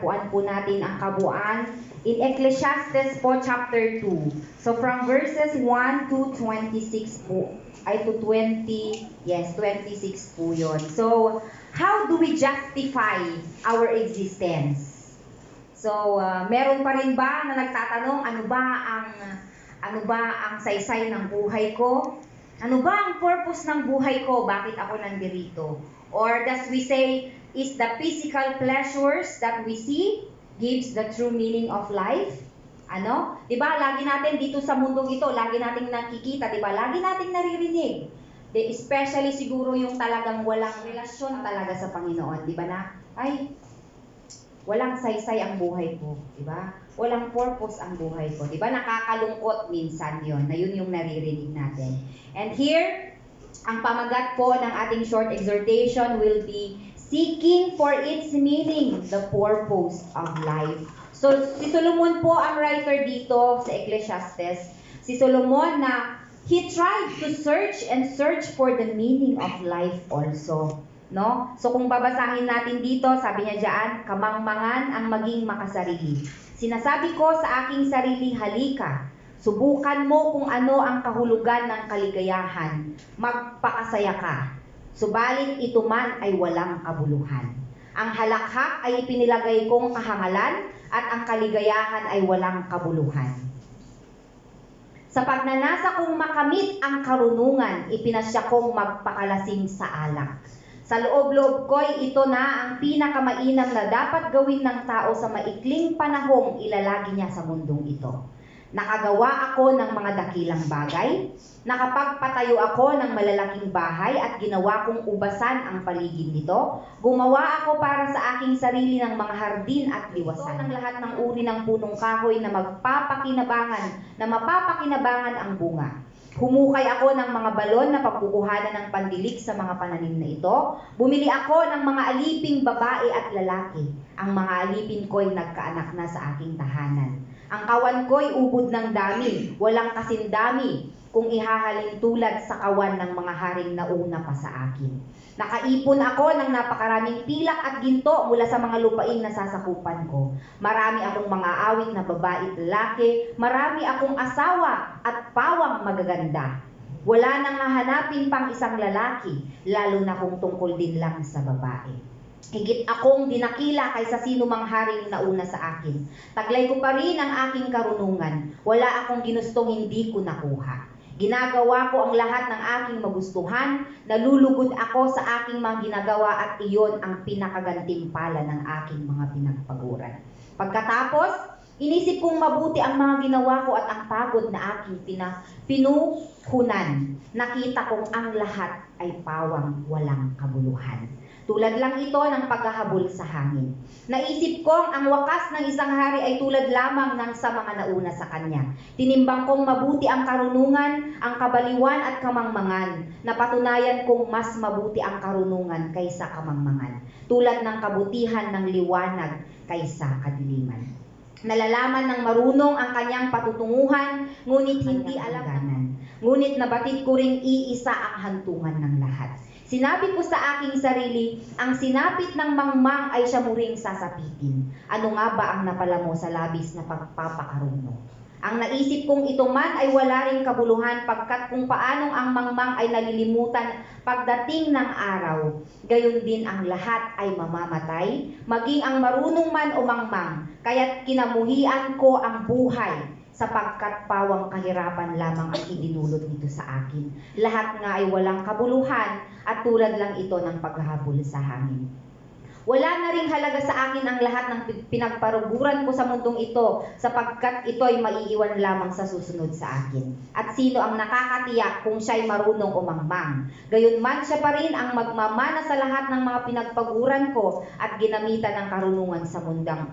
matatagpuan po natin ang kabuuan in Ecclesiastes po chapter 2. So from verses 1 to 26 po, ay to 20, yes, 26 po yun. So, how do we justify our existence? So, meron pa rin ba na nagtatanong, ano ba ang saysay ng buhay ko? Ano ba ang purpose ng buhay ko? Bakit ako nandirito? Or as we say, is the physical pleasures that we see gives the true meaning of life? Ano? 'Di ba? Lagi natin dito sa mundong ito, lagi nating nakikita, 'di ba? Lagi nating naririnig. Especially siguro yung talagang walang relasyon talaga sa Panginoon, 'di ba na? Ay, walang saysay ang buhay ko, 'di ba? Walang purpose ang buhay ko, 'di ba? Nakakalungkot minsan 'yon, na 'yun yung naririnig natin. And here, ang pamagat po ng ating short exhortation will be seeking for its meaning, the purpose of life. So, si Solomon po ang writer dito sa Ecclesiastes. Si Solomon na he tried to search for the meaning of life also. No? So kung babasahin natin dito, sabi niya diyan, kamangmangan ang maging makasarili. Sinasabi ko sa aking sarili, halika, subukan mo kung ano ang kahulugan ng kaligayahan, magpakasaya ka. Subalit ito man ay walang kabuluhan. Ang halakhak ay ipinilagay kong kahangalan at ang kaligayahan ay walang kabuluhan. Sa pagnanasa kong makamit ang karunungan, ipinasya kong magpakalasing sa alak. Sa loob-loob ko'y ito na ang pinakamainam na dapat gawin ng tao sa maikling panahong ilalagi niya sa mundong ito. Nakagawa ako ng mga dakilang bagay, nakapagpatayo ako ng malalaking bahay at ginawa kong ubasan ang paligid nito. Gumawa ako para sa aking sarili ng mga hardin at liwasan. Ito ng lahat ng uri ng punong kahoy na mapapakinabangan ang bunga. Humukay ako ng mga balon na pagkukuhanan ng pandilig sa mga pananim na ito. Bumili ako ng mga aliping babae at lalaki. Ang mga alipin ko'y nagkaanak na sa aking tahanan. Ang kawan ko'y ubod ng dami, walang kasindami, kung ihahalin tulad sa kawan ng mga haring nauna pa sa akin. Nakaipon ako ng napakaraming pilak at ginto mula sa mga lupaing nasasakupan ko. Marami akong mga awit na babae at lalaki, marami akong asawa at pawang magaganda. Wala nang hahanapin pang isang lalaki, lalo na kung tungkol din lang sa babae. Higit akong dinakila kaysa sino mang haring nauna sa akin. Taglay ko pa rin ang aking karunungan. Wala akong ginustong hindi ko nakuha. Ginagawa ko ang lahat ng aking magustuhan, nalulugod ako sa aking mga ginagawa at iyon ang pinakagantimpala ng aking mga pinagpaguran. Pagkatapos, inisip kong mabuti ang mga ginawa ko at ang pagod na aking pinuhunan. Nakita kong ang lahat ay pawang walang kabuluhan. Tulad lang ito ng paghahabol sa hangin. Naisip kong ang wakas ng isang hari ay tulad lamang ng sa mga nauna sa kanya. Tinimbang kong mabuti ang karunungan, ang kabaliwan at kamangmangan. Napatunayan kong mas mabuti ang karunungan kaysa kamangmangan. Tulad ng kabutihan ng liwanag kaysa kadiliman. Nalalaman ng marunong ang kanyang patutunguhan, ngunit hindi alam. Ngunit nabatid ko ring iisa ang hantungan ng lahat. Sinabi ko sa aking sarili, ang sinapit ng mangmang ay siya muring sasapitin. Ano nga ba ang napala mo sa labis na pagpapakarunong? Ang naisip kong ito man ay wala ring kabuluhan pagkat kung paanong ang mangmang ay nalilimutan pagdating ng araw. Gayon din ang lahat ay mamamatay, maging ang marunong man o mangmang, kaya't kinamuhian ko ang buhay sapagkat pawang kahirapan lamang ang idinulot nito sa akin. Lahat nga ay walang kabuluhan at tulad lang ito ng paghahabol sa hangin. Wala na ring halaga sa akin ang lahat ng pinagparuguran ko sa mundong ito sapagkat ito ay maiiwan lamang sa susunod sa akin. At sino ang nakakatiyak kung siya'y marunong o mangmang? Gayunman siya pa rin ang magmamana sa lahat ng mga pinagpaguran ko at ginamitan ng karunungan sa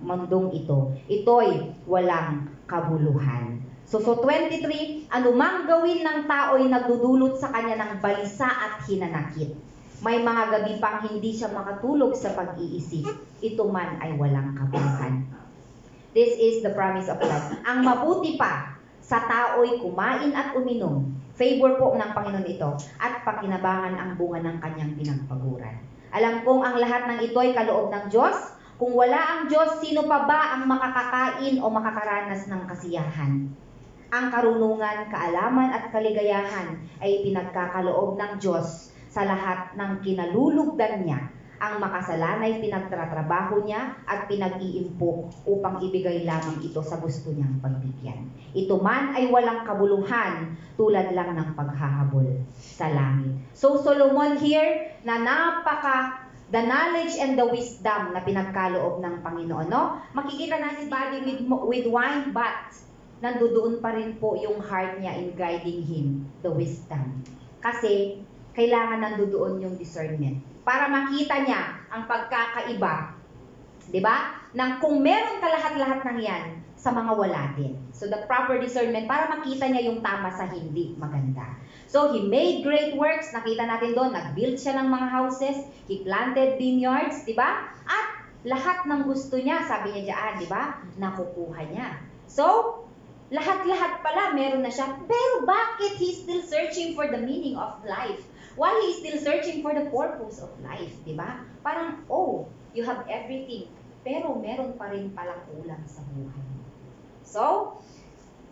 mundong ito. Ito'y walang kabuluhan. So 23, anumang gawin ng tao'y nagdudulot sa kanya ng balisa at hinanakit. May mga gabi pang hindi siya makatulog sa pag-iisip. Ito man ay walang kabuluhan. This is the promise of God. Ang mabuti pa sa tao'y kumain at uminom. Favor po ng Panginoon ito. At pakinabangan ang bunga ng kanyang pinagpaguran. Alam kong ang lahat ng ito ay kaloob ng Diyos Kung wala ang Diyos, sino pa ba ang makakakain o makakaranas ng kasiyahan? Ang karunungan, kaalaman at kaligayahan ay pinagkakaloob ng Diyos sa lahat ng kinalulugdan niya. Ang makasalanay pinagtatrabaho niya at pinag-iimpok upang ibigay lamang ito sa gusto niyang pagbigyan. Ito man ay walang kabuluhan tulad lang ng paghahabol sa langit. So Solomon here na the knowledge and the wisdom na pinagkaloob ng Panginoon. No? Makikita natin body with wine, but nandoon pa rin po yung heart niya in guiding him, the wisdom. Kasi kailangan nandoon yung discernment para makita niya ang pagkakaiba, di ba? Nang kung meron ka lahat-lahat ng yan sa mga wala din. So the proper discernment para makita niya yung tama sa hindi maganda. So he made great works, nakita natin doon, nag-build siya ng mga houses, he planted vineyards, di ba? At lahat ng gusto niya, sabi niya diyan, di ba? Nakukuha niya. So, lahat-lahat pala meron na siya. Pero bakit he's still searching for the meaning of life? Why he's still searching for the purpose of life, di ba? Parang, oh, you have everything, pero meron pa rin palang kulang sa buhay. So,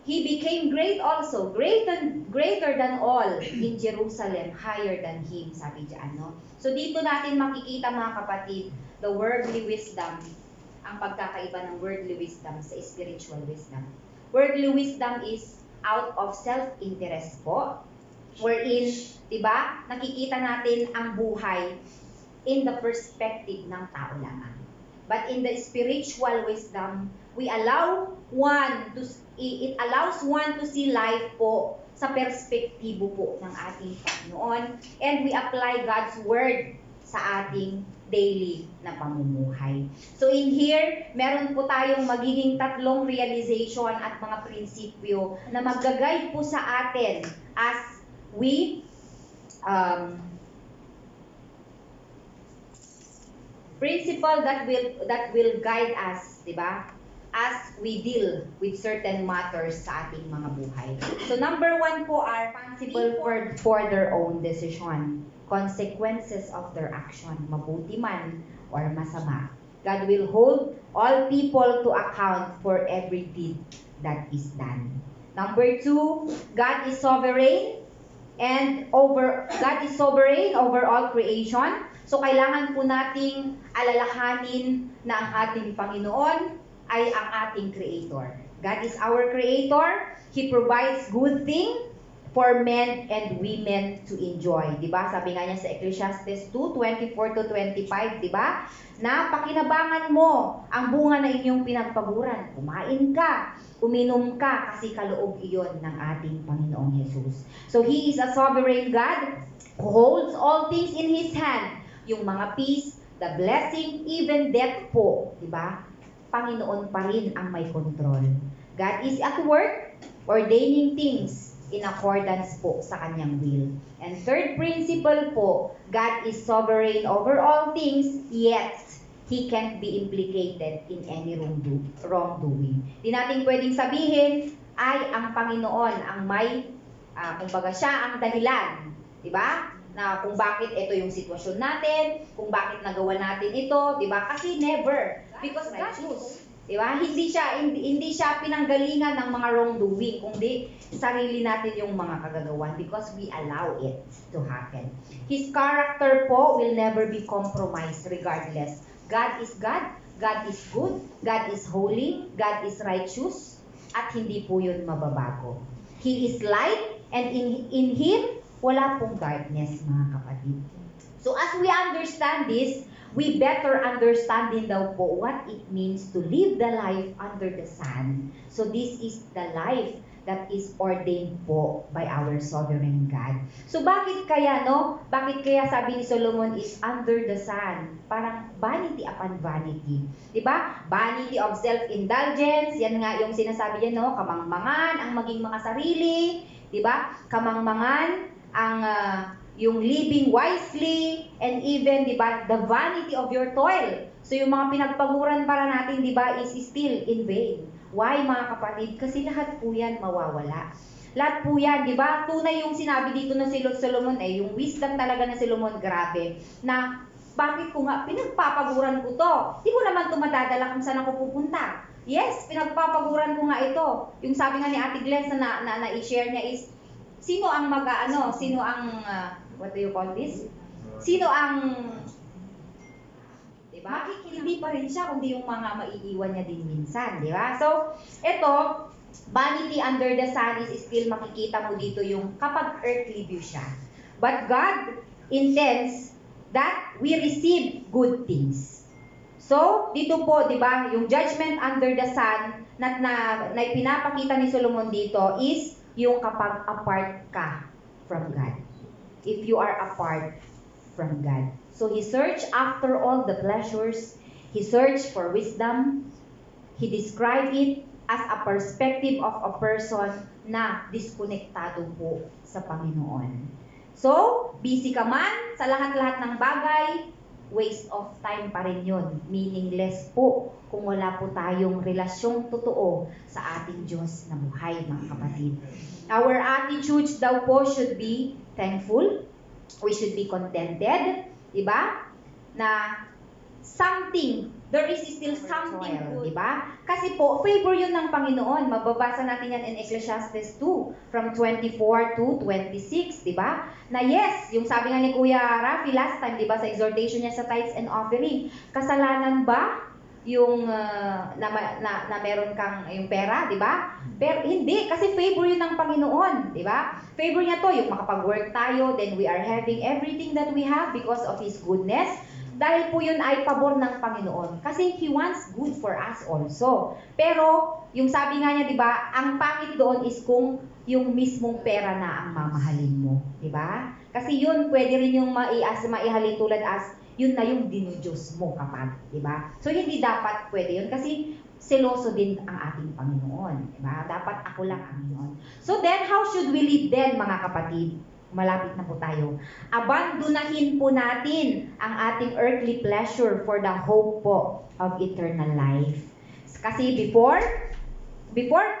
he became great also, greater than all in Jerusalem, higher than him, sabi diyan, no? So, dito natin makikita mga kapatid, the worldly wisdom, ang pagkakaiba ng worldly wisdom sa spiritual wisdom. Worldly wisdom is out of self-interest po, wherein, diba, nakikita natin ang buhay in the perspective ng tao lamang. But in the spiritual wisdom, it allows one to see life po sa perspektibo po ng ating Panginoon, and we apply God's word sa ating daily na pamumuhay. So in here, meron po tayong magiging tatlong realization at mga prinsipyo na mag-guide po sa atin as we principle that will guide us, di ba? As we deal with certain matters sa ating mga buhay. So number 1 po are responsible for their own decision, consequences of their action, mabuti man or masama. God will hold all people to account for every deed that is done. Number 2, God is sovereign over all creation. So kailangan po nating alalahanin na ang ating Panginoon ay ang ating Creator. God is our Creator. He provides good things for men and women to enjoy. Diba? Sabi nga niya sa Ecclesiastes 2:24-25, diba? Na pakinabangan mo ang bunga na inyong pinagpaguran. Kumain ka, uminom ka, kasi kaloob iyon ng ating Panginoong Jesus. So He is a sovereign God who holds all things in His hand. Yung mga peace, the blessing, even death po, diba? Panginoon pa rin ang may control. God is at work, ordaining things in accordance po sa kanyang will. And third principle po, God is sovereign over all things, yet He can't be implicated in any wrongdoing. Di natin pwedeng sabihin ay ang Panginoon ang may, kumbaga siya ang dahilan, di ba? Na kung bakit ito yung sitwasyon natin, kung bakit nagawa natin ito, di ba? Kasi never, because God choose. Di ba? Hindi siya pinanggalingan ng mga wrongdoing, kundi sarili natin yung mga kagagawan because we allow it to happen. His character po will never be compromised regardless. God is God, God is good, God is holy, God is righteous, at hindi po yun mababago. He is light, and in Him, wala pong darkness, mga kapatid. So as we understand this, we better understand din daw po what it means to live the life under the sun. So this is the life that is ordained po by our sovereign God. So bakit kaya, no? Bakit kaya sabi ni Solomon is under the sun? Parang vanity upon vanity. Diba? Vanity of self-indulgence. Yan nga yung sinasabi niya, no? Kamangmangan, ang maging makasarili. Diba? Kamangmangan, ang yung living wisely, and even, diba, the vanity of your toil. So yung mga pinagpaguran para natin, diba, is still in vain. Why, mga kapatid? Kasi lahat po yan mawawala. Lahat po yan, di ba? Tunay yung sinabi dito na si Solomon, yung wisdom talaga na Solomon, grabe, na Bakit ko nga? Pinagpapaguran ko to. Di ko naman ito madadala kung saan ako pupunta. Yes, pinagpapaguran ko nga ito. Yung sabi nga ni Ate Glenn na i-share niya is, sino ang sino ang, what do you call this? Sino ang, diba? Hindi pa rin siya, kundi yung mga maiiwan niya din minsan, di ba? So, ito, vanity under the sun is still makikita mo dito yung kapag earthly view siya. But God intends that we receive good things. So, dito po, di ba, yung judgment under the sun na pinapakita ni Solomon dito is yung kapag apart ka from God. If you are apart from God. So, he searched after all the pleasures. He searched for wisdom. He described it as a perspective of a person na diskonektado po sa Panginoon. So, busy ka man sa lahat-lahat ng bagay, waste of time pa rin yun. Meaningless po kung wala po tayong relasyong totoo sa ating Diyos na buhay, mga kapatid. Our attitudes daw po should be thankful. We should be contented. Diba? Na there is still something good. Diba? Kasi po, favor yun ng Panginoon. Mababasa natin yan in Ecclesiastes 2, from 24 to 26, diba? Na yes, yung sabi nga ni Kuya Rafi last time, diba, sa exhortation niya sa tithes and offering, kasalanan ba yung na meron kang yung pera, diba? Pero hindi, kasi favor yun ng Panginoon, diba? Favor niya to, yung makapag-work tayo, then we are having everything that we have because of His goodness. Dahil po yun ay pabor ng Panginoon. Kasi He wants good for us also. Pero, yung sabi nga niya, di ba, ang pangit doon is kung yung mismong pera na ang mamahalin mo. Di ba? Kasi yun, pwede rin yung maihalin tulad as, yun na yung dinudiyos mo kapag. Di ba? So, hindi dapat pwede yun. Kasi, seloso din ang ating Panginoon. Di ba? Dapat ako lang ang Panginoon. So then, how should we live then, mga kapatid? Malapit na po tayo. Abandonahin po natin ang ating earthly pleasure for the hope po of eternal life. Kasi before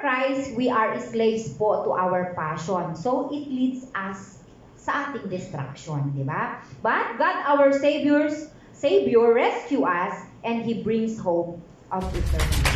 Christ, we are slaves po to our passion. So it leads us sa ating destruction, di ba? But God, our Savior, rescue us and He brings hope of eternal life.